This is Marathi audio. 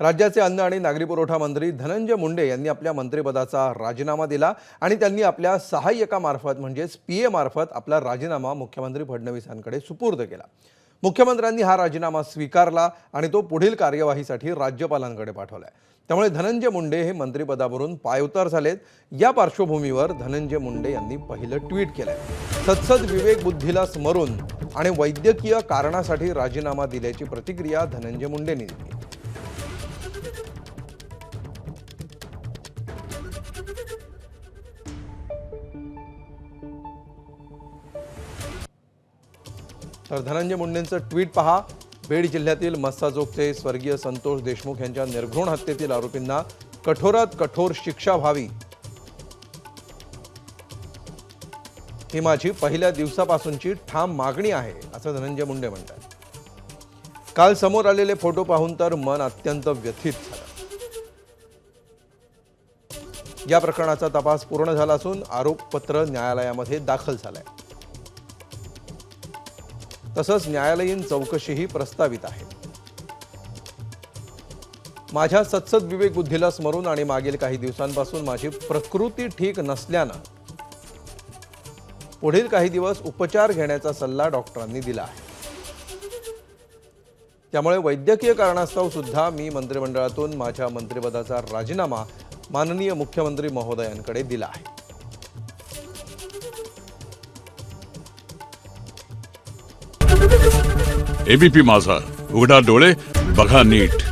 राज्याचे अन्न आणि नागरी पुरवठा मंत्री धनंजय मुंडे यांनी आपल्या मंत्रिपदाचा राजीनामा दिला आणि त्यांनी आपल्या सहाय्यकामार्फत म्हणजेच पीए मार्फत आपला राजीनामा मुख्यमंत्री फडणवीसांकडे सुपूर्द केला। मुख्यमंत्र्यांनी हा राजीनामा स्वीकारला आणि तो पुढील कार्यवाहीसाठी राज्यपालांकडे पाठवलाय। त्यामुळे धनंजय मुंडे हे मंत्रिपदावरून पायउतार झालेत। या पार्श्वभूमीवर धनंजय मुंडे यांनी पहिलं ट्विट केलंय। सत्सद विवेक बुद्धीला स्मरून आणि वैद्यकीय कारणासाठी राजीनामा दिल्याची प्रतिक्रिया धनंजय मुंडेंनी दिली। तर धनंजय मुंडेंचं ट्विट पहा। बीड जिल्ह्यातील मस्साजोगचे स्वर्गीय संतोष देशमुख यांच्या निर्घृण हत्येतील आरोपींना कठोरात कठोर शिक्षा व्हावी ही माझी पहिल्या दिवसापासूनची ठाम मागणी आहे, असं धनंजय मुंडे म्हणतात। काल समोर आलेले फोटो पाहून तर मन अत्यंत व्यथित झालं। या प्रकरणाचा तपास पूर्ण झाला असून आरोपपत्र न्यायालयामध्ये दाखल झालंय। तसंच न्यायालयीन चौकशीही प्रस्तावित आहे। माझ्या सत्सद विवेक बुद्धीला स्मरून आणि मागील काही दिवसांपासून माझी प्रकृती ठीक नसल्यानं पुढील काही दिवस उपचार घेण्याचा सल्ला डॉक्टरांनी दिला आहे। त्यामुळे वैद्यकीय कारणास्तव सुद्धा मी मंत्रिमंडळातून माझ्या मंत्रिपदाचा राजीनामा माननीय मुख्यमंत्री महोदयांकडे दिला आहे। एबीपी माझा, उघडा डोळे बघा नीट।